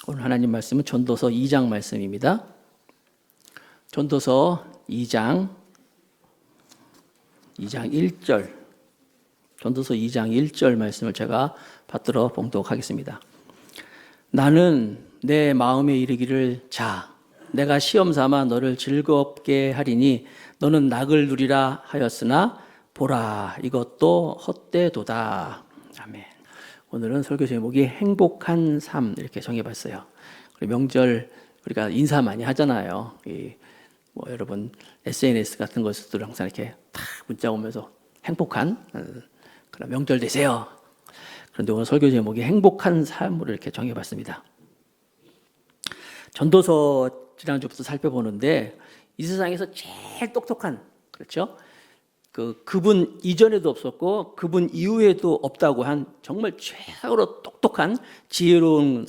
오늘 하나님 말씀은 전도서 2장 말씀입니다. 전도서 2장 1절, 전도서 2장 1절 말씀을 제가 받들어 봉독하겠습니다. 나는 내 마음에 이르기를 자, 내가 시험 삼아 너를 즐겁게 하리니 너는 낙을 누리라 하였으나 보라, 이것도 헛되도다. 아멘. 오늘은 설교 제목이 행복한 삶 이렇게 정해봤어요. 명절 우리가 인사 많이 하잖아요. 여러분 SNS 같은 것들도 항상 이렇게 딱 문자 오면서 행복한 그런 명절 되세요. 그런데 오늘 설교 제목이 행복한 삶으로 이렇게 정해봤습니다. 전도서 지난주부터 살펴보는데 이 세상에서 제일 똑똑한, 그렇죠? 그분 이전에도 없었고 그분 이후에도 없다고 한 정말 최고로 똑똑한 지혜로운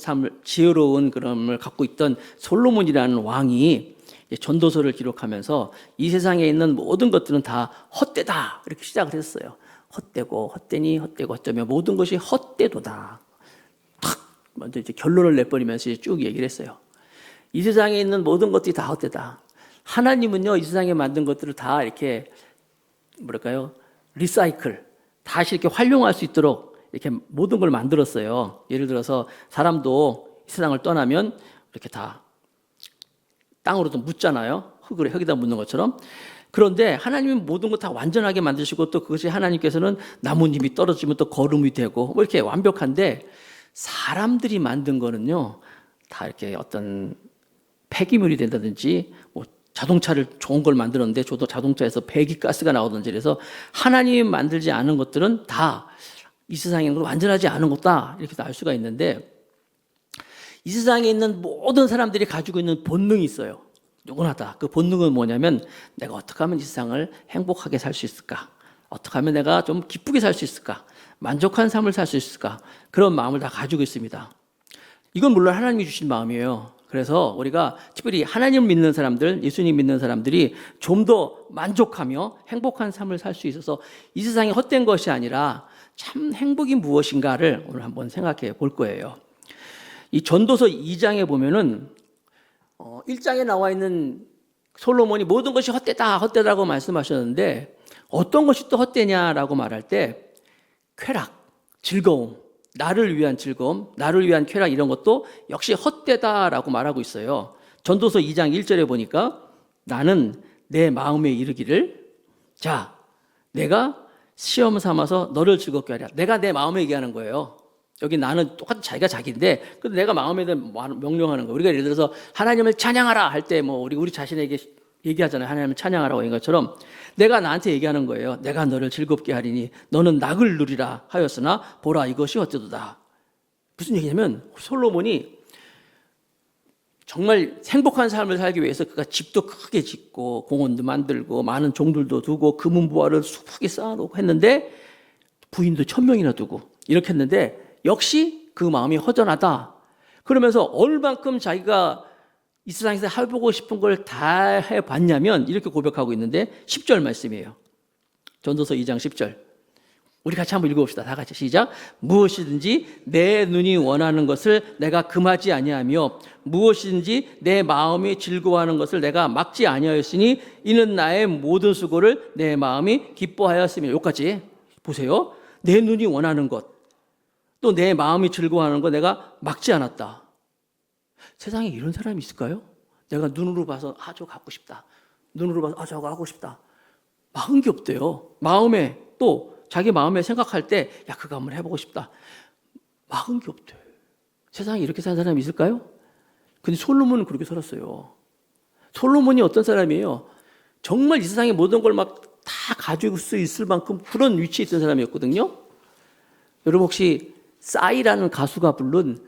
그럼을 갖고 있던 솔로몬이라는 왕이 전도서를 기록하면서 이 세상에 있는 모든 것들은 다 헛되다 이렇게 시작을 했어요. 헛되고 헛되니 헛되고 헛되며 모든 것이 헛되도다. 탁 먼저 이제 결론을 내버리면서 쭉 얘기를 했어요. 이 세상에 있는 모든 것들이 다 헛되다. 하나님은요, 이 세상에 만든 것들을 다 이렇게 리사이클, 다시 이렇게 활용할 수 있도록 이렇게 모든 걸 만들었어요. 예를 들어서 사람도 이 세상을 떠나면 이렇게 다 땅으로도 묻잖아요. 흙에다 묻는 것처럼. 그런데 하나님은 모든 것 다 완전하게 만드시고 또 그것이 하나님께서는 나뭇잎이 떨어지면 또 거름이 되고 뭐 이렇게 완벽한데 사람들이 만든 거는요, 다 이렇게 어떤 폐기물이 된다든지 뭐 자동차를 좋은 걸 만들었는데 저도 자동차에서 배기가스가 나오든지 그래서 하나님이 만들지 않은 것들은 다 이 세상에 완전하지 않은 거다 이렇게 알 수가 있는데 이 세상에 있는 모든 사람들이 가지고 있는 본능이 있어요. 영원하다. 그 본능은 뭐냐면 내가 어떻게 하면 이 세상을 행복하게 살 수 있을까? 어떻게 하면 내가 좀 기쁘게 살 수 있을까? 만족한 삶을 살 수 있을까? 그런 마음을 다 가지고 있습니다. 이건 물론 하나님이 주신 마음이에요. 그래서 우리가 특별히 하나님을 믿는 사람들, 예수님 믿는 사람들이 좀 더 만족하며 행복한 삶을 살 수 있어서 이 세상이 헛된 것이 아니라 참 행복이 무엇인가를 오늘 한번 생각해 볼 거예요. 이 전도서 2장에 보면은 1장에 나와 있는 솔로몬이 모든 것이 헛되다고 말씀하셨는데 어떤 것이 또 헛되냐라고 말할 때 쾌락, 즐거움, 나를 위한 즐거움, 나를 위한 쾌락 이런 것도 역시 헛되다라고 말하고 있어요. 전도서 2장 1절에 보니까 나는 내 마음에 이르기를 자, 내가 시험 삼아서 너를 즐겁게 하랴. 내가 내 마음에 얘기하는 거예요. 여기 나는 똑같은 자기가 자기인데 근데 내가 마음에 대한 명령하는 거예요. 우리가 예를 들어서 하나님을 찬양하라 할 때 뭐 우리 자신에게 얘기하잖아요. 하나님을 찬양하라고 이런 것처럼 내가 나한테 얘기하는 거예요. 내가 너를 즐겁게 하리니 너는 낙을 누리라 하였으나 보라 이것이 헛되도다. 무슨 얘기냐면 솔로몬이 정말 행복한 삶을 살기 위해서 그가 집도 크게 짓고 공원도 만들고 많은 종들도 두고 금은보화를 수북하게 쌓아놓고 했는데 부인도 1000명이나 두고 이렇게 했는데 역시 그 마음이 허전하다. 그러면서 얼만큼 자기가 이 세상에서 해보고 싶은 걸 다 해봤냐면 이렇게 고백하고 있는데 10절 말씀이에요. 전도서 2장 10절. 우리 같이 한번 읽어봅시다. 다 같이 시작. 무엇이든지 내 눈이 원하는 것을 내가 금하지 아니하며 무엇이든지 내 마음이 즐거워하는 것을 내가 막지 아니하였으니 이는 나의 모든 수고를 내 마음이 기뻐하였으며. 여기까지 보세요. 내 눈이 원하는 것, 또 내 마음이 즐거워하는 것 내가 막지 않았다. 세상에 이런 사람이 있을까요? 내가 눈으로 봐서 저거 갖고 싶다. 눈으로 봐서 저거 하고 싶다. 막은 게 없대요. 마음에 또 자기 마음에 생각할 때 그거 한번 해보고 싶다. 막은 게 없대. 세상에 이렇게 사는 사람이 있을까요? 근데 솔로몬은 그렇게 살았어요. 솔로몬이 어떤 사람이에요? 정말 이 세상의 모든 걸 막 다 가지고 수 있을 만큼 그런 위치에 있던 사람이었거든요. 여러분 혹시 싸이라는 가수가 부른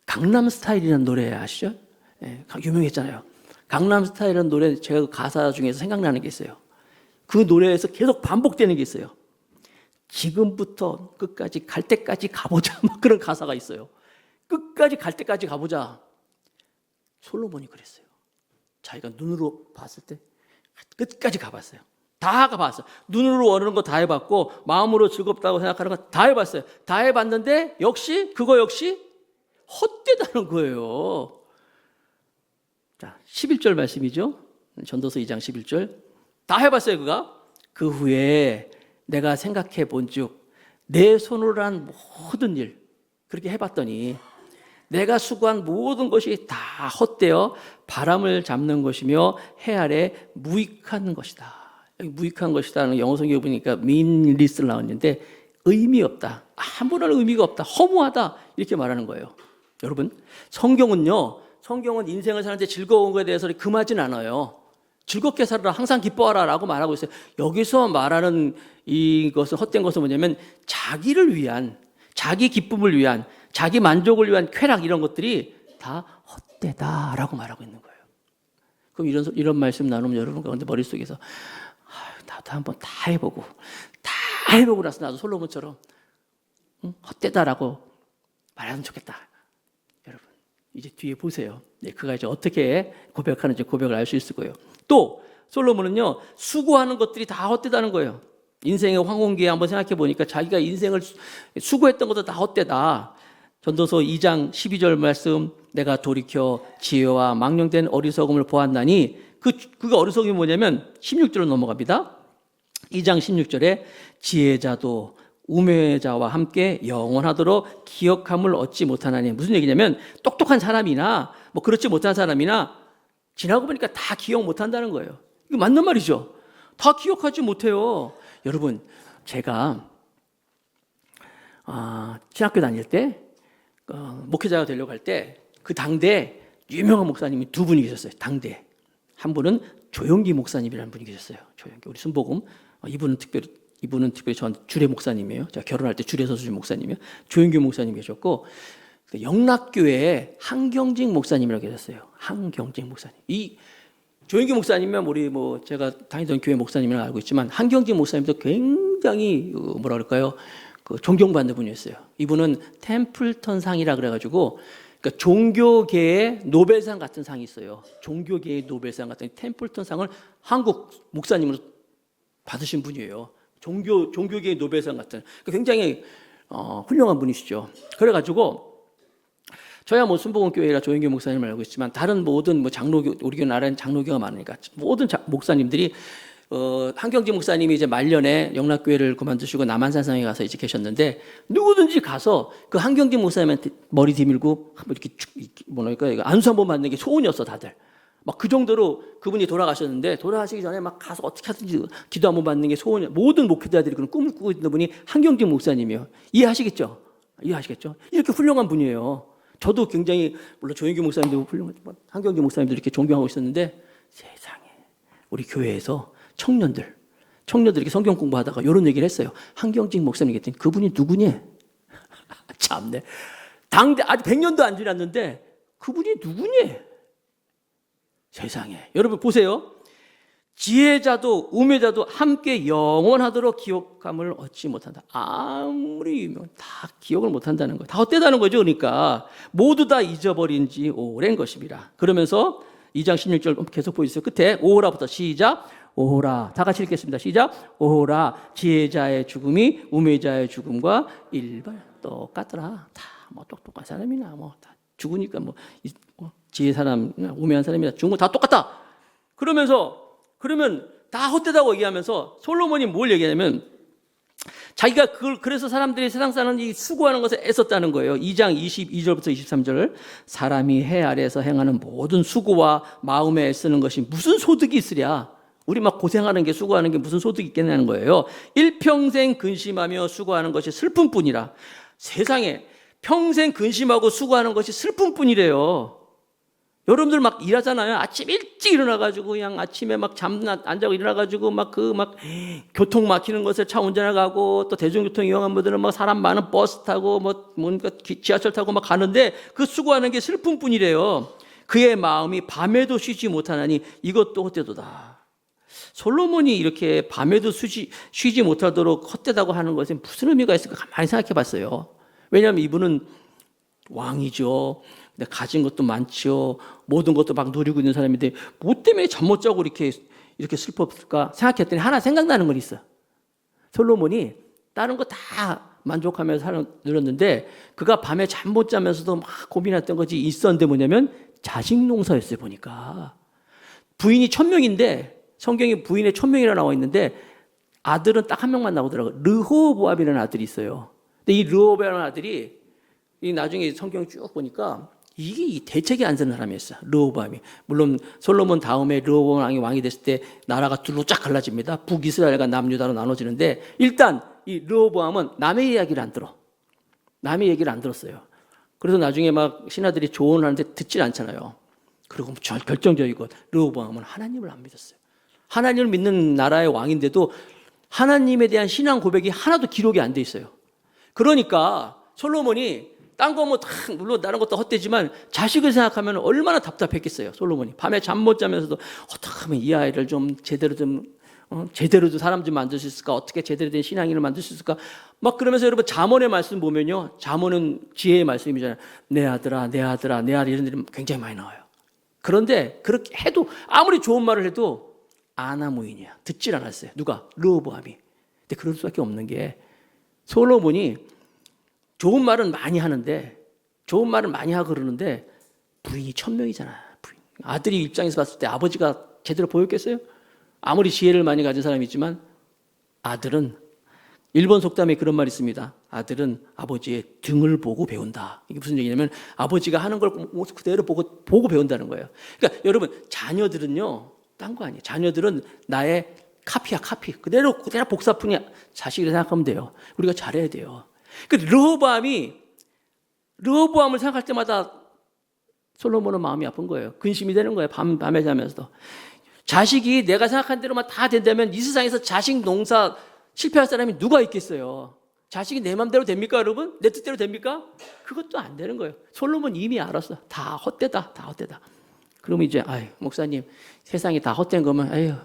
강남스타일이라는 노래 아시죠? 네, 유명했잖아요. 강남스타일이라는 노래 제가 그 가사 중에서 생각나는 게 있어요. 그 노래에서 계속 반복되는 게 있어요. 지금부터 끝까지 갈 때까지 가보자 막 그런 가사가 있어요. 끝까지 갈 때까지 가보자. 솔로몬이 그랬어요. 자기가 눈으로 봤을 때 끝까지 가봤어요. 다 가봤어요. 눈으로 원하는 거 다 해봤고 마음으로 즐겁다고 생각하는 거 다 해봤어요. 다 해봤는데 역시 그거 역시 헛되다는 거예요. 자, 11절 말씀이죠. 전도서 2장 11절. 다 해봤어요, 그가? 그 후에 내가 생각해 본즉 내 손으로 한 모든 일 그렇게 해봤더니 내가 수고한 모든 것이 다 헛되어 바람을 잡는 것이며 해 아래 무익한 것이다. 여기 무익한 것이다는 영어 성경에 보니까 meaningless를 나왔는데 의미 없다. 아무런 의미가 없다. 허무하다. 이렇게 말하는 거예요. 여러분, 성경은 인생을 사는데 즐거운 것에 대해서 금하진 않아요. 즐겁게 살아라, 항상 기뻐하라 라고 말하고 있어요. 여기서 말하는 이것은 헛된 것은 뭐냐면 자기를 위한, 자기 기쁨을 위한, 자기 만족을 위한 쾌락 이런 것들이 다 헛되다라고 말하고 있는 거예요. 그럼 이런 말씀 나누면 여러분 가운데 머릿속에서 나도 한번 다 해보고 나서 나도 솔로몬처럼 헛되다라고 말하면 좋겠다. 여러분 이제 뒤에 보세요. 그가 이제 어떻게 고백하는지 고백을 알 수 있을 거예요. 또 솔로몬은요 수고하는 것들이 다 헛되다는 거예요. 인생의 황혼기에 한번 생각해 보니까 자기가 인생을 수고했던 것도 다 헛되다. 전도서 2장 12절 말씀 내가 돌이켜 지혜와 망령된 어리석음을 보았나니 그가 어리석음이 뭐냐면 16절로 넘어갑니다. 2장 16절에 지혜자도 우매자와 함께 영원하도록 기억함을 얻지 못하나니 무슨 얘기냐면 똑똑한 사람이나 뭐 그렇지 못한 사람이나 지나고 보니까 다 기억 못한다는 거예요. 이거 맞는 말이죠. 다 기억하지 못해요. 여러분 제가 신학교 다닐 때 목회자가 되려고 할 때 그 당대 유명한 목사님이 두 분이 계셨어요. 당대 한 분은 조영기 목사님이라는 분이 계셨어요. 조영기 우리 순복음 이분은 특별히 전 주례 목사님이에요. 제가 결혼할 때 주례 서수진 목사님이에요. 조영기 목사님 계셨고 영락교회에 한경직 목사님이라고 계셨어요. 한경직 목사님. 이 조영기 목사님은 우리 제가 다니던 교회 목사님이라고 알고 있지만 한경직 목사님도 굉장히 뭐라 그럴까요? 존경받는 분이었어요. 이분은 템플턴 상이라 그래가지고 그러니까 종교계의 노벨상 같은 상이 있어요. 종교계의 노벨상 같은 템플턴 상을 한국 목사님으로 받으신 분이에요. 종교계의 노벨상 같은 굉장히 훌륭한 분이시죠. 그래가지고 저야 순복음 교회라 조영기 목사님을 알고 있지만 다른 모든 장로교 우리 교회 나라는 장로교가 많으니까 모든 목사님들이 한경직 목사님이 이제 말년에 영락교회를 그만두시고 남한산성에 가서 이제 계셨는데 누구든지 가서 그 한경직 목사님한테 머리 디밀고 이렇게 뭐랄까 안수 한번 받는 게 소원이었어 다들. 막 그 정도로 그분이 돌아가셨는데 돌아가시기 전에 막 가서 어떻게 하든지 기도 한번 받는 게 소원이야. 모든 목회자들이 그런 꿈을 꾸고 있는 분이 한경직 목사님이에요. 이해하시겠죠? 이렇게 훌륭한 분이에요. 저도 굉장히 물론 조영기 목사님도 훌륭하지만 한경직 목사님도 이렇게 존경하고 있었는데 세상에 우리 교회에서 청년들 이렇게 성경 공부하다가 이런 얘기를 했어요. 한경직 목사님 그랬더니 그분이 누구니? 참네. 당대 아직 100년도 안 지났는데 그분이 누구니? 세상에. 여러분 보세요. 지혜자도 우매자도 함께 영원하도록 기억함을 얻지 못한다. 아무리 유명 다 기억을 못한다는 거예요. 다 헛되다는 거죠. 그러니까 모두 다 잊어버린 지 오랜 것입니다. 그러면서 2장 16절 계속 보여주세요. 끝에 오호라부터 시작. 오호라 다 같이 읽겠습니다. 시작. 오호라 지혜자의 죽음이 우매자의 죽음과 일반 똑같더라. 다 똑똑한 사람이나 다 죽으니까 지혜 사람 우매한 사람이나 죽은 거 다 똑같다. 그러면 다 헛되다고 얘기하면서 솔로몬이 뭘 얘기하냐면 자기가 그래서 사람들이 세상 사는 이 수고하는 것에 애썼다는 거예요. 2장 22절부터 23절 사람이 해 아래에서 행하는 모든 수고와 마음에 애쓰는 것이 무슨 소득이 있으랴. 우리 막 고생하는 게 수고하는 게 무슨 소득이 있겠냐는 거예요. 일평생 근심하며 수고하는 것이 슬픔뿐이라. 세상에 평생 근심하고 수고하는 것이 슬픔뿐이래요. 여러분들 막 일하잖아요. 아침 일찍 일어나가지고 그냥 아침에 막 안 자고 일어나가지고 교통 막히는 곳에 차 운전해가고 또 대중교통 이용한 분들은 사람 많은 버스 타고 뭔가 지하철 타고 가는데 그 수고하는 게 슬픔뿐이래요. 그의 마음이 밤에도 쉬지 못하나니 이것도 헛되도다. 솔로몬이 이렇게 밤에도 쉬지 못하도록 헛되다고 하는 것에 무슨 의미가 있을까 가만히 생각해 봤어요. 왜냐하면 이분은 왕이죠. 근데 가진 것도 많죠. 모든 것도 막 누리고 있는 사람인데 뭐 때문에 잠 못 자고 이렇게 슬펐을까 생각했더니 하나 생각나는 건 있어. 솔로몬이 다른 거 다 만족하면서 누렸는데 그가 밤에 잠 못 자면서도 막 고민했던 것이 있었는데 뭐냐면 자식 농사였어요. 보니까 부인이 1000명인데 성경에 부인의 1000명이라 나와 있는데 아들은 딱 한 명만 나오더라고요. 르호보암이라는 아들이 있어요. 근데 이 르호보암이라는 아들이 이 나중에 성경 쭉 보니까 이게 대책이 안 서는 사람이었어요. 르호보암이. 물론 솔로몬 다음에 르호보암이 왕이 됐을 때 나라가 둘로 쫙 갈라집니다. 북이스라엘과 남유다로 나눠지는데 일단 이 르호보암은 남의 이야기를 안 들어. 남의 얘기를 안 들었어요. 그래서 나중에 막 신하들이 조언을 하는데 듣질 않잖아요. 그리고 결정적이고 르호보암은 하나님을 안 믿었어요. 하나님을 믿는 나라의 왕인데도 하나님에 대한 신앙 고백이 하나도 기록이 안 돼 있어요. 그러니까 솔로몬이 딴 거 뭐 물론 다른 것도 헛되지만 자식을 생각하면 얼마나 답답했겠어요. 솔로몬이 밤에 잠 못 자면서도 어떻게 하면 이 아이를 좀 제대로 사람 좀 만들 수 있을까? 어떻게 제대로 된 신앙인을 만들 수 있을까? 막 그러면서 여러분 잠언의 말씀 보면요, 잠언은 지혜의 말씀이잖아요. 내 아들아, 내 아들아, 내 아들 이런 일이 굉장히 많이 나와요. 그런데 그렇게 해도 아무리 좋은 말을 해도 아나무인이야. 듣질 않았어요. 누가? 르호보암이. 근데 그럴 수밖에 없는 게 솔로몬이 좋은 말은 많이 하는데 좋은 말은 많이 하고 그러는데 부인이 1000명이잖아. 아들이 입장에서 봤을 때 아버지가 제대로 보였겠어요? 아무리 지혜를 많이 가진 사람이지만 아들은 일본 속담에 그런 말이 있습니다. 아들은 아버지의 등을 보고 배운다. 이게 무슨 얘기냐면 아버지가 하는 걸 그대로 보고 배운다는 거예요. 그러니까 여러분 자녀들은요. 딴 거 아니에요. 자녀들은 나의 카피야, 카피. 그대로 복사품이 자식을 생각하면 돼요. 우리가 잘해야 돼요. 그 르호보암을 생각할 때마다 솔로몬은 마음이 아픈 거예요. 근심이 되는 거예요. 밤에 자면서도. 자식이 내가 생각한 대로만 다 된다면 이 세상에서 자식 농사 실패할 사람이 누가 있겠어요? 자식이 내 맘대로 됩니까, 여러분? 내 뜻대로 됩니까? 그것도 안 되는 거예요. 솔로몬 이미 알았어. 다 헛되다. 그러면 이제, 목사님, 세상이 다 헛된 거면,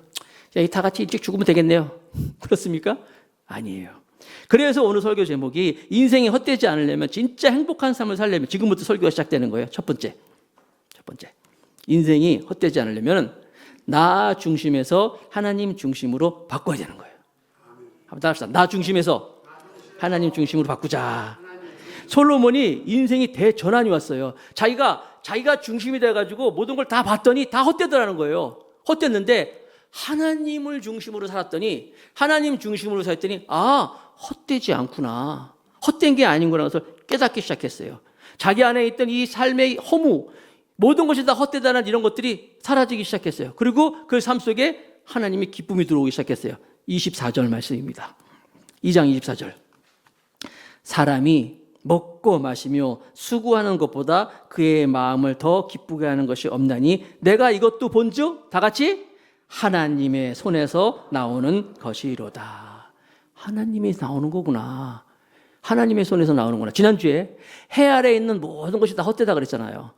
다 같이 일찍 죽으면 되겠네요. 그렇습니까? 아니에요. 그래서 오늘 설교 제목이 인생이 헛되지 않으려면, 진짜 행복한 삶을 살려면 지금부터 설교가 시작되는 거예요. 첫 번째. 인생이 헛되지 않으려면 나 중심에서 하나님 중심으로 바꿔야 되는 거예요. 한번 따라합시다. 나 중심에서 하나님 중심으로 바꾸자. 솔로몬이 인생이 대전환이 왔어요. 자기가 중심이 돼가지고 모든 걸 다 봤더니 다 헛되더라는 거예요. 헛됐는데 하나님을 중심으로 살았더니 하나님 중심으로 살았더니 헛되지 않구나. 헛된 게 아닌구나 해서 깨닫기 시작했어요. 자기 안에 있던 이 삶의 허무, 모든 것이 다 헛되다는 이런 것들이 사라지기 시작했어요. 그리고 그 삶 속에 하나님의 기쁨이 들어오기 시작했어요. 24절 말씀입니다. 2장 24절. 사람이 먹고 마시며 수고하는 것보다 그의 마음을 더 기쁘게 하는 것이 없나니 내가 이것도 본즉 다 같이 하나님의 손에서 나오는 것이로다. 하나님이 나오는 거구나. 하나님의 손에서 나오는구나. 지난주에 해 아래에 있는 모든 것이 다 헛되다 그랬잖아요.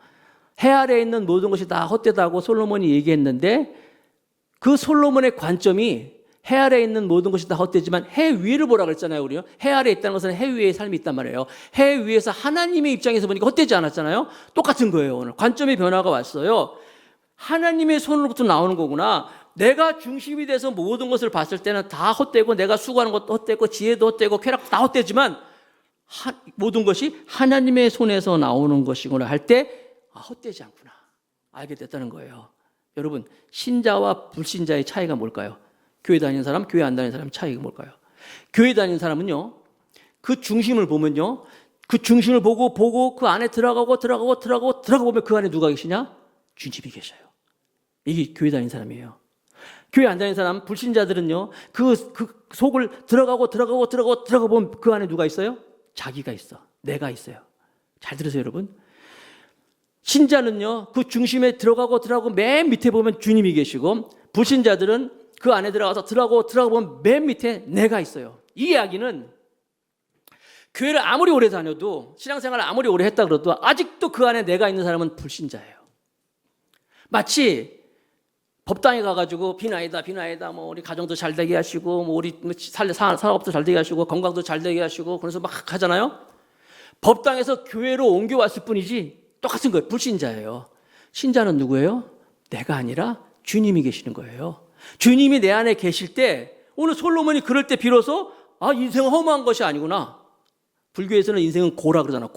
해 아래에 있는 모든 것이 다 헛되다고 솔로몬이 얘기했는데 그 솔로몬의 관점이 해 아래에 있는 모든 것이 다 헛되지만 해 위를 보라 그랬잖아요. 우리요. 해 아래에 있다는 것은 해 위의 삶이 있단 말이에요. 해 위에서 하나님의 입장에서 보니까 헛되지 않았잖아요. 똑같은 거예요. 오늘 관점의 변화가 왔어요. 하나님의 손으로부터 나오는 거구나. 내가 중심이 돼서 모든 것을 봤을 때는 다 헛되고 내가 수고하는 것도 헛되고 지혜도 헛되고 쾌락도 다 헛되지만 모든 것이 하나님의 손에서 나오는 것이구나 할 때 헛되지 않구나 알게 됐다는 거예요. 여러분 신자와 불신자의 차이가 뭘까요? 교회 다니는 사람, 교회 안 다니는 사람 차이가 뭘까요? 교회 다니는 사람은요 그 중심을 보면요 그 중심을 보고 그 안에 들어가고 보면 그 안에 누가 계시냐? 주님이 계셔요. 이게 교회 다니는 사람이에요. 교회 안 다니는 사람, 불신자들은요 그 속을 들어가고 보면 그 안에 누가 있어요? 자기가 있어. 내가 있어요. 잘 들으세요 여러분. 신자는요 그 중심에 들어가고 맨 밑에 보면 주님이 계시고 불신자들은 그 안에 들어가서 보면 맨 밑에 내가 있어요. 이 이야기는 교회를 아무리 오래 다녀도 신앙생활을 아무리 오래 했다 그래도 아직도 그 안에 내가 있는 사람은 불신자예요. 마치 법당에 가가지고 비나이다 뭐 우리 가정도 잘 되게 하시고 뭐 우리 사업도 잘 되게 하시고 건강도 잘 되게 하시고 그래서 막 하잖아요. 법당에서 교회로 옮겨왔을 뿐이지 똑같은 거예요. 불신자예요. 신자는 누구예요? 내가 아니라 주님이 계시는 거예요. 주님이 내 안에 계실 때 오늘 솔로몬이 그럴 때 비로소 아, 인생은 허무한 것이 아니구나. 불교에서는 인생은 고라 그러잖아.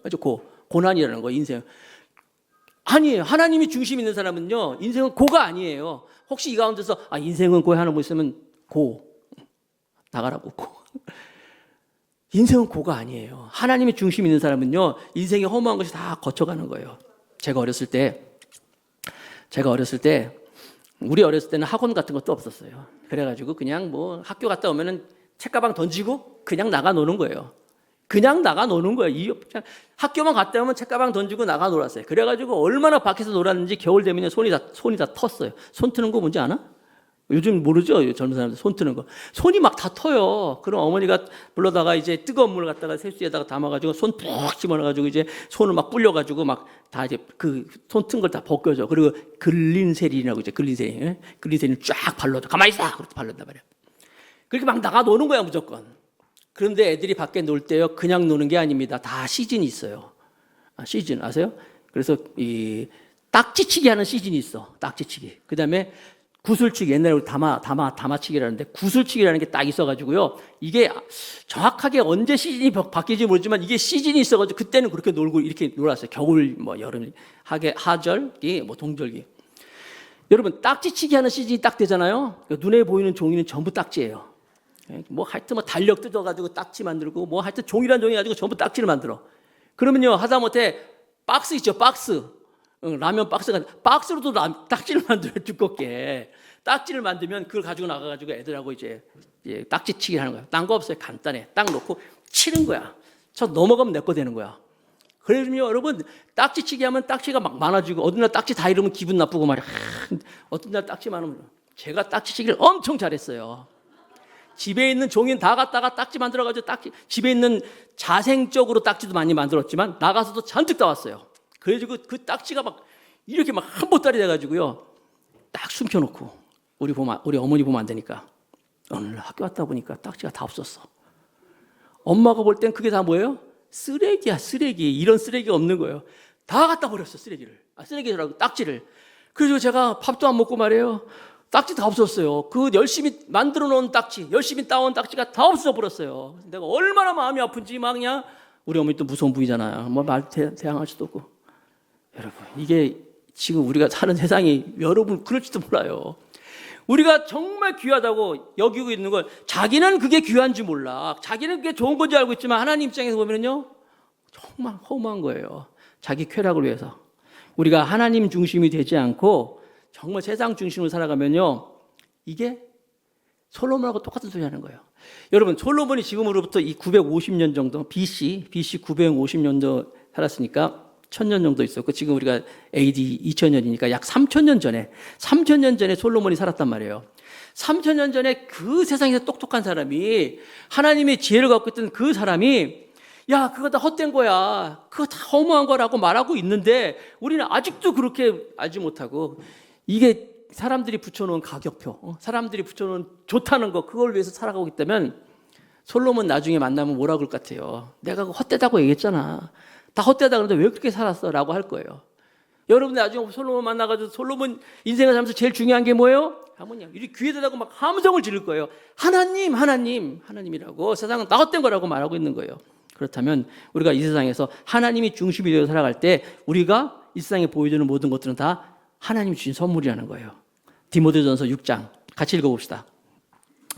아주 고난이라는 거, 인생. 아니에요. 하나님이 중심 있는 사람은요, 인생은 고가 아니에요. 혹시 이 가운데서, 아, 인생은 고에 하나 못 있으면 나가라고, 인생은 고가 아니에요. 하나님이 중심 있는 사람은요, 인생의 허무한 것이 다 거쳐가는 거예요. 제가 어렸을 때, 우리 어렸을 때는 학원 같은 것도 없었어요. 그래가지고 그냥 뭐 학교 갔다 오면은 책가방 던지고 그냥 나가 노는 거예요. 그냥 나가 노는 거예요. 학교만 갔다 오면 책가방 던지고 나가 놀았어요. 그래가지고 얼마나 밖에서 놀았는지 겨울 되면 손이 다 텄어요. 손 트는 거 뭔지 아나? 요즘 모르죠? 젊은 사람들 손 트는 거. 손이 막 다 터요. 그럼 어머니가 불러다가 이제 뜨거운 물을 갖다가 세수에다가 담아가지고 손 푹 집어넣어가지고 이제 손을 막 불려가지고 막 다 이제 그 손 튼 걸 다 벗겨줘. 그리고 글린세린이라고 이제 글린세린을 쫙 발라줘. 가만히 있어! 그렇게 발랐단 말이야. 그렇게 막 나가 노는 거야, 무조건. 그런데 애들이 밖에 놀 때요, 그냥 노는 게 아닙니다. 다 시즌이 있어요. 시즌 아세요? 그래서 이 딱지치기 하는 시즌이 있어. 딱지치기. 그 다음에 구슬치기, 옛날에 우리 다마치기라는데 구슬치기라는 게 딱 있어가지고요. 이게 정확하게 언제 시즌이 바뀌지 모르지만 이게 시즌이 있어가지고 그때는 그렇게 놀고 이렇게 놀았어요. 겨울, 뭐 여름, 하절기, 뭐 동절기. 여러분, 딱지치기 하는 시즌이 딱 되잖아요. 눈에 보이는 종이는 전부 딱지예요. 뭐 하여튼 뭐 달력 뜯어가지고 딱지 만들고 뭐 하여튼 종이란 종이 가지고 전부 딱지를 만들어. 그러면요, 하다못해 박스 있죠, 박스. 라면 박스로도 딱지를 만들어요. 두껍게 딱지를 만들면 그걸 가지고 나가가지고 애들하고 이제 딱지치기 하는 거야. 딴 거 없어요. 간단해. 딱 놓고 치는 거야. 저 넘어가면 내 거 되는 거야. 그래서 여러분, 딱지치기 하면 딱지가 막 많아지고 어떤 날 딱지 다 잃으면 기분 나쁘고 말이야. 어떤 날 딱지 많으면 제가 딱지치기를 엄청 잘했어요. 집에 있는 종이는 다 갖다가 딱지 만들어가지고 집에 있는 자생적으로 딱지도 많이 만들었지만 나가서도 잔뜩 따왔어요. 그래가지고 그 딱지가 막 이렇게 막 한 보따리 돼가지고요, 딱 숨겨놓고 우리 어머니 보면 안 되니까 어느 날 학교 왔다 보니까 딱지가 다 없었어. 엄마가 볼 땐 그게 다 뭐예요? 쓰레기야, 쓰레기. 이런 쓰레기가 없는 거예요. 다 갖다 버렸어, 쓰레기를. 쓰레기라고 딱지를. 그래서 제가 밥도 안 먹고 말이에요. 딱지 다 없었어요. 그 열심히 만들어 놓은 딱지, 열심히 따온 딱지가 다 없어 버렸어요. 내가 얼마나 마음이 아픈지 막 그냥. 우리 어머니 또 무서운 분이잖아요. 뭐 말 대항할 수도 없고. 여러분, 이게 지금 우리가 사는 세상이 여러분 그럴지도 몰라요. 우리가 정말 귀하다고 여기고 있는 건 자기는 그게 귀한 줄 몰라. 자기는 그게 좋은 건지 알고 있지만 하나님 입장에서 보면요, 정말 허무한 거예요. 자기 쾌락을 위해서. 우리가 하나님 중심이 되지 않고 정말 세상 중심으로 살아가면요, 이게 솔로몬하고 똑같은 소리 하는 거예요. 여러분, 솔로몬이 지금으로부터 이 950년 정도, BC 950년도 살았으니까 1000년 정도 있었고, 지금 우리가 AD 2000년이니까 약 3000년 전에 솔로몬이 살았단 말이에요. 3000년 전에 그 세상에서 똑똑한 사람이, 하나님의 지혜를 갖고 있던 그 사람이, 야, 그거 다 헛된 거야, 그거 다 허무한 거라고 말하고 있는데 우리는 아직도 그렇게 알지 못하고, 이게 사람들이 붙여놓은 가격표, 사람들이 붙여놓은 좋다는 거, 그걸 위해서 살아가고 있다면 솔로몬 나중에 만나면 뭐라 그럴 것 같아요? 내가 그거 헛되다고 얘기했잖아. 다 헛되다 그러는데 왜 그렇게 살았어? 라고 할 거예요. 여러분들 나중에 솔로몬 만나가지고 솔로몬 인생을 살면서 제일 중요한 게 뭐예요? 하모니야. 이렇게 귀에 대다고 막 함성을 지를 거예요. 하나님이라고. 세상은 다 헛된 거라고 말하고 있는 거예요. 그렇다면 우리가 이 세상에서 하나님이 중심이 되어 살아갈 때 우리가 이 세상에 보여주는 모든 것들은 다 하나님이 주신 선물이라는 거예요. 디모데전서 6장 같이 읽어봅시다.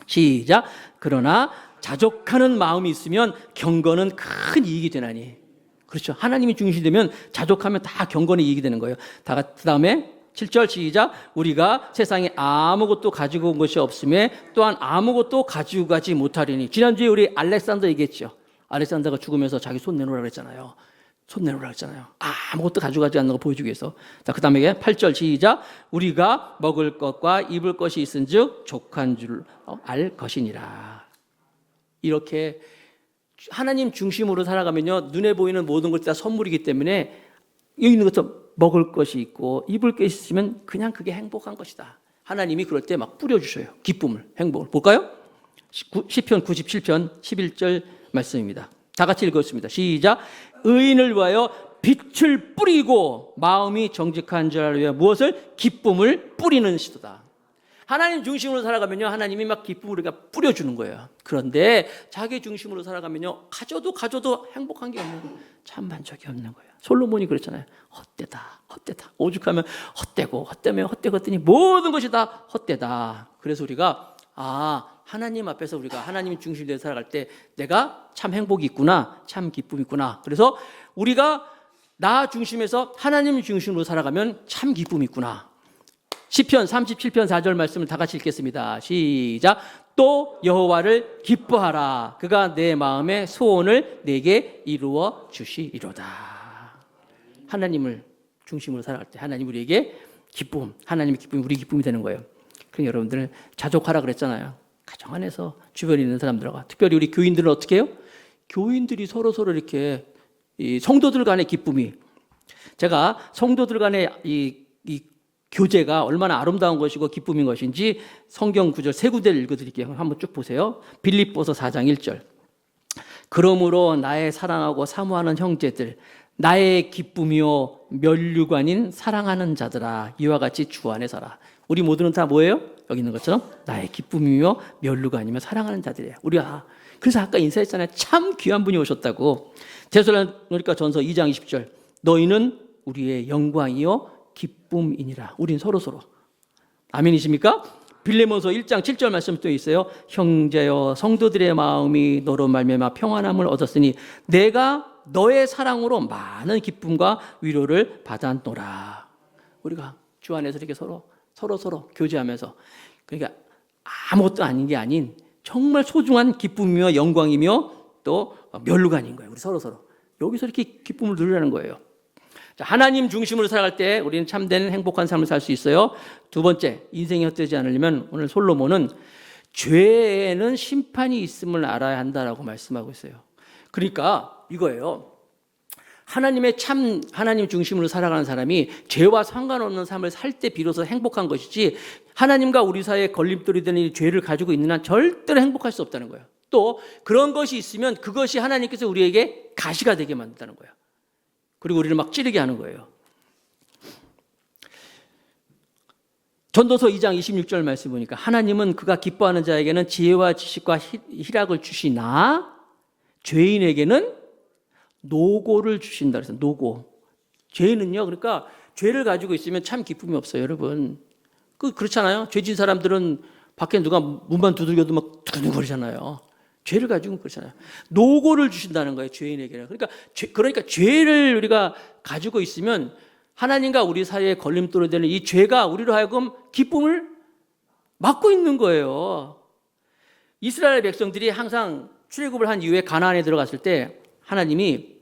시작. 그러나 자족하는 마음이 있으면 경건은 큰 이익이 되나니. 그렇죠. 하나님이 중심이 되면 자족하면 다 경건의 이익이 되는 거예요. 그 다음에 7절 시작. 우리가 세상에 아무것도 가지고 온 것이 없음에 또한 아무것도 가지고 가지 못하리니. 지난주에 우리 알렉산더 얘기했죠. 알렉산더가 죽으면서 자기 손 내놓으라고 했잖아요. 아무것도 가져가지 않는 거 보여주기 위해서. 자, 그 다음에 8절 시작. 우리가 먹을 것과 입을 것이 있은 즉 족한 줄 알 것이니라. 이렇게 하나님 중심으로 살아가면요, 눈에 보이는 모든 것이 다 선물이기 때문에 여기 있는 것도 먹을 것이 있고 입을 것이 있으면 그냥 그게 행복한 것이다. 하나님이 그럴 때 막 뿌려주셔요. 기쁨을, 행복을. 볼까요? 시편 97편 11절 말씀입니다. 다 같이 읽었습니다. 시작. 의인을 위하여 빛을 뿌리고 마음이 정직한 자를 위하여 무엇을? 기쁨을 뿌리는 시도다. 하나님 중심으로 살아가면요, 하나님이 막 기쁨을 우리가 뿌려주는 거예요. 그런데 자기 중심으로 살아가면요, 가져도 행복한 게 없는 거예요. 참 만족이 없는 거예요. 솔로몬이 그랬잖아요. 헛되다. 오죽하면 헛되고 헛되면 헛되고 했더니 모든 것이 다 헛되다. 그래서 우리가 하나님 앞에서 우리가 하나님 중심으로 살아갈 때 내가 참 행복이 있구나, 참 기쁨이 있구나. 그래서 우리가 나 중심에서 하나님 중심으로 살아가면 참 기쁨이 있구나. 시편 37편 4절 말씀을 다 같이 읽겠습니다. 시작. 또 여호와를 기뻐하라. 그가 내 마음의 소원을 내게 이루어 주시리로다. 하나님을 중심으로 살아갈 때 하나님 우리에게 기쁨, 하나님의 기쁨이 우리 기쁨이 되는 거예요. 그러니까 여러분들 자족하라 그랬잖아요. 가정 안에서 주변에 있는 사람들과 특별히 우리 교인들은 어떻게 해요? 교인들이 서로 이렇게 이 성도들 간의 기쁨이, 제가 성도들 간의 이 교제가 얼마나 아름다운 것이고 기쁨인 것인지 성경 구절 세 구절을 읽어드릴게요. 한번 쭉 보세요. 빌립보서 4장 1절. 그러므로 나의 사랑하고 사모하는 형제들, 나의 기쁨이요 면류관인 사랑하는 자들아, 이와 같이 주 안에 살아. 우리 모두는 다 뭐예요? 여기 있는 것처럼 나의 기쁨이요 면류관이며 사랑하는 자들이에요. 우리가 그래서 아까 인사했잖아요. 참 귀한 분이 오셨다고. 데살로니가 전서 2장 20절. 너희는 우리의 영광이요 기쁨이니라. 우린 서로 아멘이십니까? 빌레몬서 1장 7절 말씀 또 있어요. 형제여 성도들의 마음이 너로 말미암아 평안함을 얻었으니 내가 너의 사랑으로 많은 기쁨과 위로를 받았노라. 우리가 주 안에서 이렇게 서로 교제하면서, 그러니까 아무것도 아닌 게 아닌 정말 소중한 기쁨이며 영광이며 또 면류관인 거예요. 우리 서로 여기서 이렇게 기쁨을 누리라는 거예요. 하나님 중심으로 살아갈 때 우리는 참된 행복한 삶을 살 수 있어요. 두 번째, 인생이 헛되지 않으려면 오늘 솔로몬은 죄에는 심판이 있음을 알아야 한다라고 말씀하고 있어요. 그러니까 이거예요. 하나님 중심으로 살아가는 사람이 죄와 상관없는 삶을 살 때 비로소 행복한 것이지, 하나님과 우리 사이에 걸림돌이 되는 이 죄를 가지고 있는 한 절대로 행복할 수 없다는 거예요. 또 그런 것이 있으면 그것이 하나님께서 우리에게 가시가 되게 만든다는 거예요. 그리고 우리를 막 찌르게 하는 거예요. 전도서 2장 26절 말씀 보니까 하나님은 그가 기뻐하는 자에게는 지혜와 지식과 희락을 주시나 죄인에게는 노고를 주신다 그래서 노고. 죄는요, 그러니까 죄를 가지고 있으면 참 기쁨이 없어요, 여러분. 그렇잖아요. 죄진 사람들은 밖에 누가 문만 두들겨도 막 두근거리잖아요. 죄를 가지고 그렇잖아요. 노고를 주신다는 거예요, 죄인에게는. 그러니까 죄를 우리가 가지고 있으면 하나님과 우리 사이에 걸림돌이 되는 이 죄가 우리로 하여금 기쁨을 막고 있는 거예요. 이스라엘 백성들이 항상 출애굽을 한 이후에 가나안에 들어갔을 때 하나님이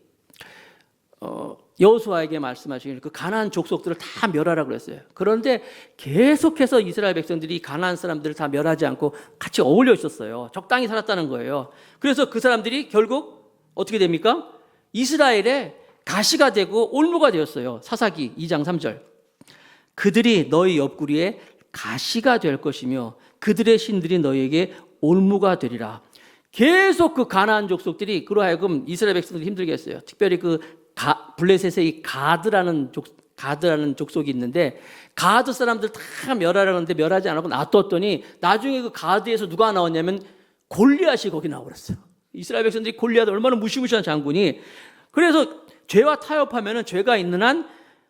여호수아에게 말씀하시길 그 가나안 족속들을 다 멸하라고 그랬어요. 그런데 계속해서 이스라엘 백성들이 가나안 사람들을 다 멸하지 않고 같이 어울려 있었어요. 적당히 살았다는 거예요. 그래서 그 사람들이 결국 어떻게 됩니까? 이스라엘의 가시가 되고 올무가 되었어요. 사사기 2장 3절. 그들이 너희 옆구리에 가시가 될 것이며 그들의 신들이 너희에게 올무가 되리라. 계속 그 가나안 족속들이 그로 하여금 이스라엘 백성들을 힘들게 했어요. 특별히 블레셋의 가드라는 족속이 있는데 가드 사람들 다 멸하라는데 멸하지 않고 놔뒀더니 나중에 그 가드에서 누가 나왔냐면 골리앗이 거기 나와버렸어요. 이스라엘 백성들이 골리앗 얼마나 무시무시한 장군이. 그래서 죄와 타협하면 죄가 있는 한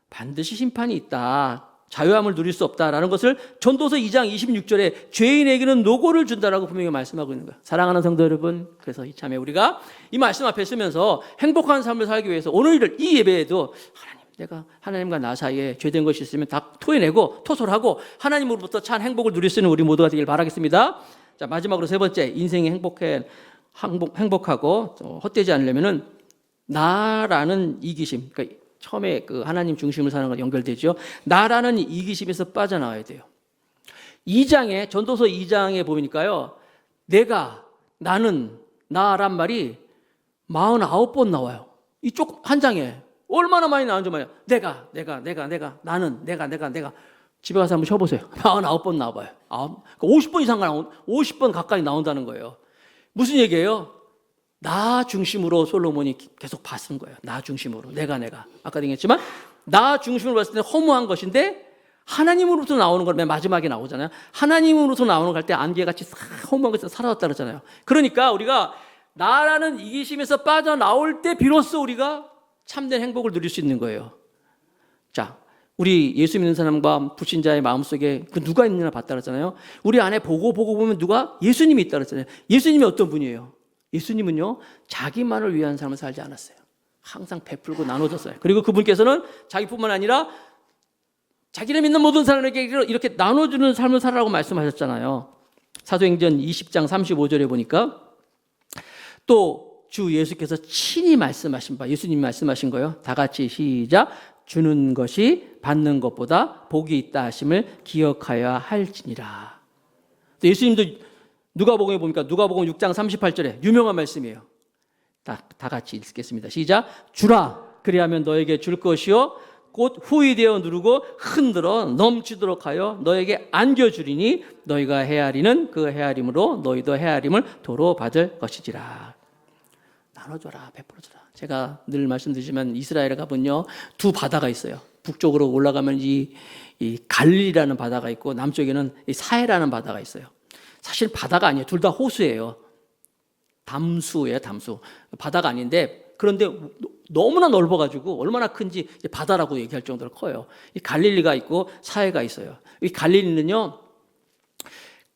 반드시 심판이 있다. 자유함을 누릴 수 없다라는 것을 전도서 2장 26절에 죄인에게는 노고를 준다라고 분명히 말씀하고 있는 거예요. 사랑하는 성도 여러분, 그래서 이참에 우리가 이 말씀 앞에 쓰면서 행복한 삶을 살기 위해서 오늘 이 예배에도 내가 하나님과 나 사이에 죄된 것이 있으면 다 토해내고 토설하고 하나님으로부터 찬 행복을 누릴 수 있는 우리 모두가 되길 바라겠습니다. 자, 마지막으로 세 번째, 인생이 행복하고 헛되지 않으려면은 나라는 이기심, 그러니까 처음에 그 하나님 중심을 사는 거 연결되죠. 나라는 이기심에서 빠져나와야 돼요. 2장에 전도서 2장에 보니까요. 나는 나란 말이 49번 나와요. 이쪽 한 장에 얼마나 많이 나오는지 말이에요. 나는 내가 집에 가서 한번 쉬어보세요. 49번 나와봐요. 50번 이상 50번 가까이 나온다는 거예요. 무슨 얘기예요? 나 중심으로 솔로몬이 계속 봤은 거예요. 나 중심으로. 내가. 아까 얘기했지만 나 중심으로 봤을 때 허무한 것인데 하나님으로부터 나오는 걸 맨 마지막에 나오잖아요. 하나님으로부터 나오는 걸 할 때 안개같이 허무한 것에서 사라졌다 그러잖아요. 그러니까 우리가 나라는 이기심에서 빠져나올 때 비로소 우리가 참된 행복을 누릴 수 있는 거예요. 자, 우리 예수 믿는 사람과 불신자의 마음속에 그 누가 있느냐 봤다 그랬잖아요. 우리 안에 보고 보면 누가? 예수님이 있다 그랬잖아요. 예수님이 어떤 분이에요? 예수님은요, 자기만을 위한 삶을 살지 않았어요. 항상 베풀고 나눠줬어요. 그리고 그분께서는 자기뿐만 아니라 자기를 믿는 모든 사람에게 이렇게 나눠주는 삶을 살아라고 말씀하셨잖아요. 사도행전 20장 35절에 보니까 또 주 예수께서 친히 말씀하신 바, 예수님이 말씀하신 거예요. 다 같이 시작. 주는 것이 받는 것보다 복이 있다 하심을 기억하여야 할지니라. 예수님도 누가복음에 보니까 누가복음 6장 38절에 유명한 말씀이에요. 다 같이 읽겠습니다. 시작. 주라 그리하면 너에게 줄 것이요 곧 후이되어 누르고 흔들어 넘치도록 하여 너에게 안겨주리니 너희가 헤아리는 그 헤아림으로 너희도 헤아림을 도로 받을 것이지라. 나눠줘라, 베풀어줘라. 제가 늘 말씀드리지만 이스라엘에 가면요, 두 바다가 있어요. 북쪽으로 올라가면 이 갈릴리라는 바다가 있고 남쪽에는 이 사해라는 바다가 있어요. 사실 바다가 아니에요. 둘 다 호수예요. 담수예요, 담수. 바다가 아닌데 그런데 너무나 넓어가지고 얼마나 큰지 바다라고 얘기할 정도로 커요. 이 갈릴리가 있고 사해가 있어요. 이 갈릴리는요,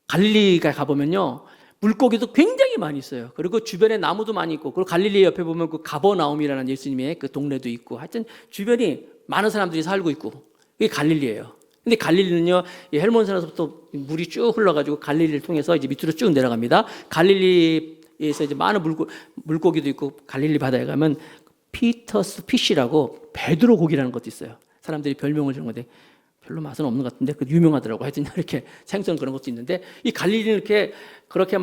갈릴리가 가보면요, 물고기도 굉장히 많이 있어요. 그리고 주변에 나무도 많이 있고, 그리고 갈릴리 옆에 보면 그 가버나움이라는 예수님의 그 동네도 있고, 하여튼 주변이 많은 사람들이 살고 있고, 이게 갈릴리예요. 근데 갈릴리는요, 이 헬몬산에서부터 물이 쭉 흘러가지고 갈릴리를 통해서 이제 밑으로 쭉 내려갑니다. 갈릴리에서 이제 많은 물고기도 있고, 갈릴리 바다에 가면 피터스 피쉬라고 베드로 고기라는 것도 있어요. 사람들이 별명을 주는 건데 별로 맛은 없는 것 같은데 그 유명하더라고. 하여튼 이렇게 생선 그런 것도 있는데 이 갈릴리는 이렇게 그렇게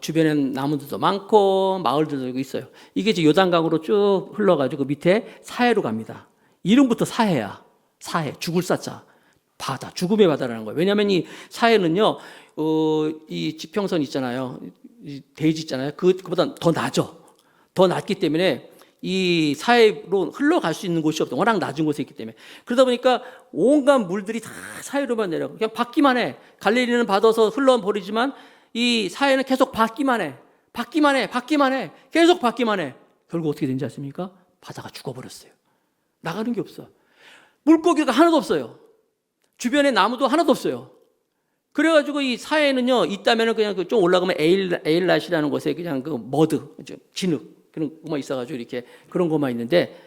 주변엔 나무들도 많고 마을들도 있어요. 이게 이제 요단강으로 쭉 흘러가지고 밑에 사해로 갑니다. 이름부터 사해야. 사해, 죽을 사자, 바다, 죽음의 바다라는 거예요. 왜냐하면 이 사해는요, 이 지평선 있잖아요, 이 대지 있잖아요. 그보다 더 낮아. 더 낮기 때문에 이 사해로 흘러갈 수 있는 곳이 없어. 워낙 낮은 곳에 있기 때문에. 그러다 보니까 온갖 물들이 다 사해로만 내려가고 그냥 받기만 해. 갈릴리는 받아서 흘러버리지만 이 사해는 계속 받기만 해. 받기만 해. 계속 받기만 해. 결국 어떻게 된지 아십니까? 바다가 죽어버렸어요. 나가는 게 없어. 물고기가 하나도 없어요. 주변에 나무도 하나도 없어요. 그래가지고 이 사해는요, 있다면은 그냥 좀 올라가면 에일랏이라는 곳에 그냥 그 머드, 진흙, 그런 것만 있어가지고 이렇게 그런 것만 있는데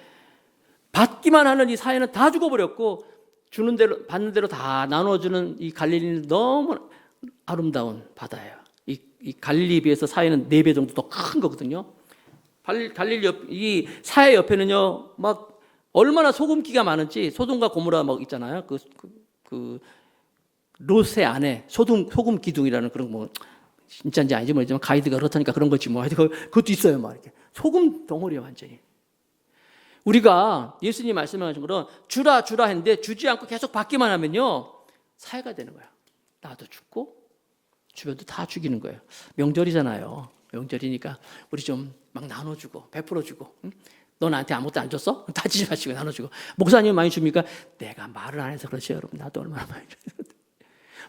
받기만 하는 이 사회는 다 죽어버렸고 주는 대로 받는 대로 다 나눠주는 이 갈릴리는 너무 아름다운 바다예요. 이 갈릴리에 비해서 사회는 4배 정도 더 큰 거거든요. 갈릴리 이 사회 옆에는요 막 얼마나 소금기가 많은지 소돔과 고모라 막 있잖아요. 그 롯의 안에 소금 기둥이라는 그런 뭐 진짜인지 아닌지 모르지만 가이드가 그렇다니까 그런 거지 뭐. 그것도 있어요, 막 이렇게. 소금 덩어리야 완전히. 우리가 예수님 말씀하신 것처럼 주라 했는데 주지 않고 계속 받기만 하면요 사해가 되는 거야. 나도 죽고 주변도 다 죽이는 거예요. 명절이잖아요. 명절이니까 우리 좀 막 나눠주고 베풀어주고. 응? 너 나한테 아무것도 안 줬어? 따지지 마시고 나눠주고. 목사님 많이 줍니까? 내가 말을 안 해서 그렇지 여러분. 나도 얼마나 많이 줬는데.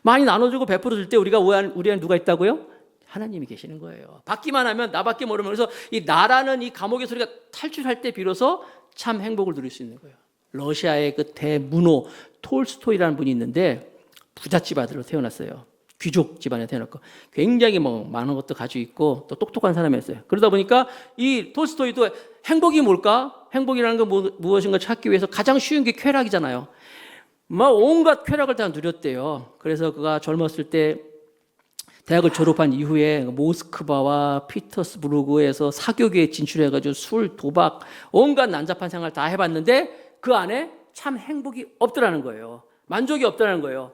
많이 나눠주고 베풀어줄 때 우리 안에 누가 있다고요? 하나님이 계시는 거예요. 받기만 하면 나밖에 모르면. 그래서 이 나라는 이 감옥의 소리가 탈출할 때 비로소 참 행복을 누릴 수 있는 거예요. 러시아의 그 대문호 톨스토이라는 분이 있는데 부잣집 아들로 태어났어요. 귀족 집안에 태어났고 굉장히 뭐 많은 것도 가지고 있고 또 똑똑한 사람이었어요. 그러다 보니까 이 톨스토이도 행복이 뭘까? 행복이라는 건 무엇인가 찾기 위해서 가장 쉬운 게 쾌락이잖아요. 막 온갖 쾌락을 다 누렸대요. 그래서 그가 젊었을 때 대학을 졸업한 이후에 모스크바와 피터스부르크에서 사교계에 진출해가지고 술, 도박, 온갖 난잡한 생활 다 해봤는데 그 안에 참 행복이 없더라는 거예요. 만족이 없더라는 거예요.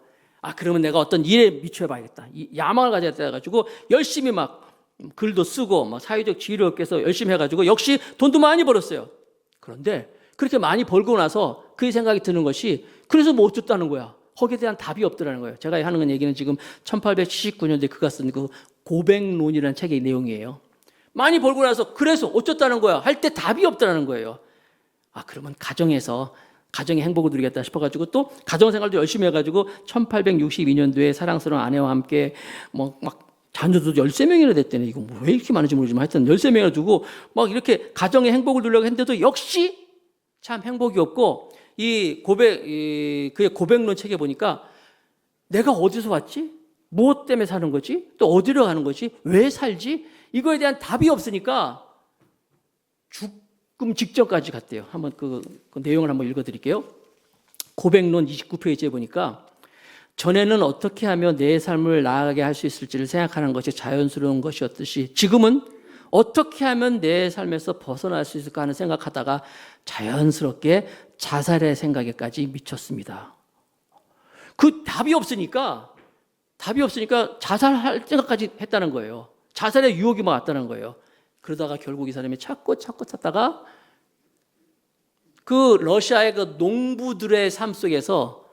그러면 내가 어떤 일에 미쳐봐야겠다. 이 야망을 가져야 돼가지고 열심히 막 글도 쓰고 막 사회적 지위를 얻기 위해서 열심히 해가지고 역시 돈도 많이 벌었어요. 그런데 그렇게 많이 벌고 나서 그 생각이 드는 것이 그래서 못 줬다는 거야. 거기에 대한 답이 없더라는 거예요. 제가 하는 얘기는 지금 1879년도에 그가 쓴 그 고백론이라는 책의 내용이에요. 많이 벌고 나서 그래서 어쩌다는 거야 할 때 답이 없더라는 거예요. 그러면 가정에서 가정의 행복을 누리겠다 싶어가지고 또 가정생활도 열심히 해가지고 1862년도에 사랑스러운 아내와 함께 막 자녀도 13명이나 됐대네. 이거 왜 이렇게 많은지 모르지만 하여튼 13명이나 두고 막 이렇게 가정의 행복을 누리려고 했는데도 역시 참 행복이 없고 그의 고백론 책에 보니까 내가 어디서 왔지? 무엇 때문에 사는 거지? 또 어디로 가는 거지? 왜 살지? 이거에 대한 답이 없으니까 죽음 직전까지 갔대요. 한번 그 내용을 한번 읽어드릴게요. 고백론 29페이지에 보니까 전에는 어떻게 하면 내 삶을 나아가게 할 수 있을지를 생각하는 것이 자연스러운 것이었듯이 지금은 어떻게 하면 내 삶에서 벗어날 수 있을까 하는 생각하다가 자연스럽게 자살의 생각에까지 미쳤습니다. 그 답이 없으니까 자살할 생각까지 했다는 거예요. 자살의 유혹이 막 왔다는 거예요. 그러다가 결국 이 사람이 찾고 찾다가 그 러시아의 그 농부들의 삶 속에서,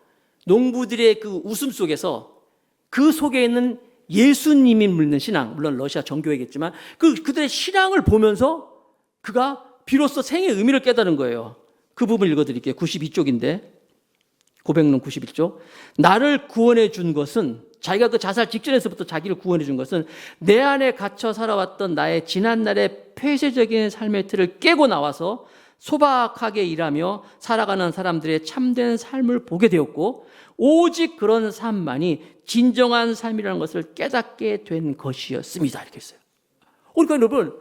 농부들의 그 웃음 속에서 그 속에 있는 예수님이 묻는 신앙, 물론 러시아 정교회겠지만 그들의 신앙을 보면서 그가 비로소 생의 의미를 깨달은 거예요. 그 부분 읽어드릴게요. 92쪽인데 고백론 91쪽. 나를 구원해 준 것은, 자기가 그 자살 직전에서부터 자기를 구원해 준 것은 내 안에 갇혀 살아왔던 나의 지난날의 폐쇄적인 삶의 틀을 깨고 나와서 소박하게 일하며 살아가는 사람들의 참된 삶을 보게 되었고 오직 그런 삶만이 진정한 삶이라는 것을 깨닫게 된 것이었습니다. 이렇게 했어요. 그러니까 여러분,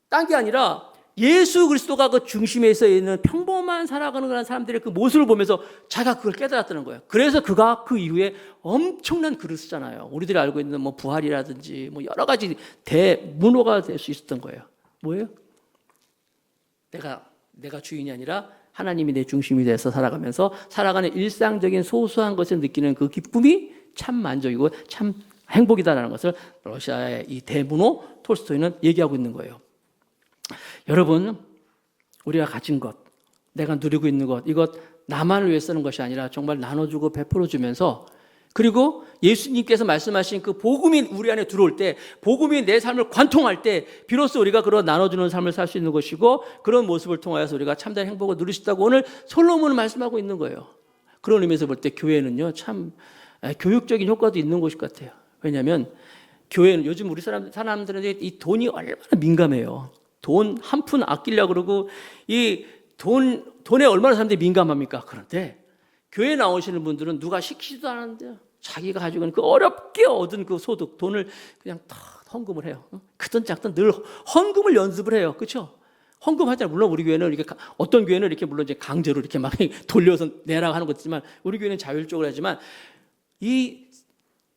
딴 게 아니라 예수 그리스도가 그 중심에 있는 평범한 살아가는 그런 사람들의 그 모습을 보면서 자기가 그걸 깨달았다는 거예요. 그래서 그가 그 이후에 엄청난 글을 쓰잖아요. 우리들이 알고 있는 뭐 부활이라든지 뭐 여러 가지 대문호가 될 수 있었던 거예요. 뭐예요? 내가 주인이 아니라 하나님이 내 중심이 돼서 살아가면서 살아가는 일상적인 소소한 것을 느끼는 그 기쁨이 참 만족이고 참 행복이다라는 것을 러시아의 이 대문호 톨스토이는 얘기하고 있는 거예요. 여러분, 우리가 가진 것, 내가 누리고 있는 것, 이것 나만을 위해 쓰는 것이 아니라 정말 나눠주고 베풀어주면서, 그리고 예수님께서 말씀하신 그 복음이 우리 안에 들어올 때, 복음이 내 삶을 관통할 때 비로소 우리가 그런 나눠주는 삶을 살 수 있는 것이고, 그런 모습을 통하여서 우리가 참된 행복을 누릴 수 있다고 오늘 솔로몬은 말씀하고 있는 거예요. 그런 의미에서 볼 때 교회는요, 참 교육적인 효과도 있는 곳일 것 같아요. 왜냐하면 교회는 요즘 우리 사람들은 이 돈이 얼마나 민감해요. 돈 한 푼 아끼려고 그러고 이 돈에 얼마나 사람들이 민감합니까? 그런데 교회 나오시는 분들은 누가 시키지도 않았는데요. 자기가 가지고 있는 그 어렵게 얻은 그 소득, 돈을 그냥 다 헌금을 해요. 크든 작든 늘 헌금을 연습을 해요. 그렇죠? 헌금하잖아요. 물론 우리 교회는 이렇게 어떤 교회는 이렇게 물론 이제 강제로 이렇게 막 돌려서 내라고 하는 것이지만 우리 교회는 자율적으로 하지만 이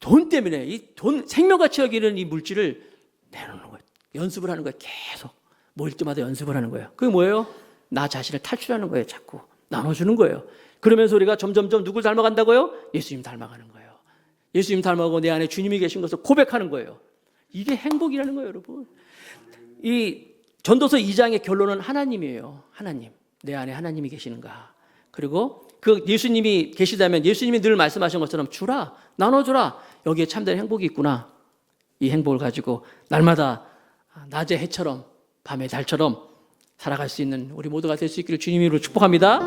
돈 때문에 이 돈 생명같이 여기는 이 물질을 내놓는 거예요. 연습을 하는 거예요. 계속 모일 때마다 연습을 하는 거예요. 그게 뭐예요? 나 자신을 탈출하는 거예요. 자꾸 나눠주는 거예요. 그러면서 우리가 점점점 누굴 닮아간다고요? 예수님 닮아가는 거예요. 예수님 닮아가고 내 안에 주님이 계신 것을 고백하는 거예요. 이게 행복이라는 거예요, 여러분. 이 전도서 2장의 결론은 하나님이에요. 하나님. 내 안에 하나님이 계시는가. 그리고 그 예수님이 계시다면 예수님이 늘 말씀하신 것처럼 주라, 나눠주라. 여기에 참된 행복이 있구나. 이 행복을 가지고 날마다 낮의 해처럼 밤의 달처럼 살아갈 수 있는 우리 모두가 될 수 있기를 주님으로 축복합니다.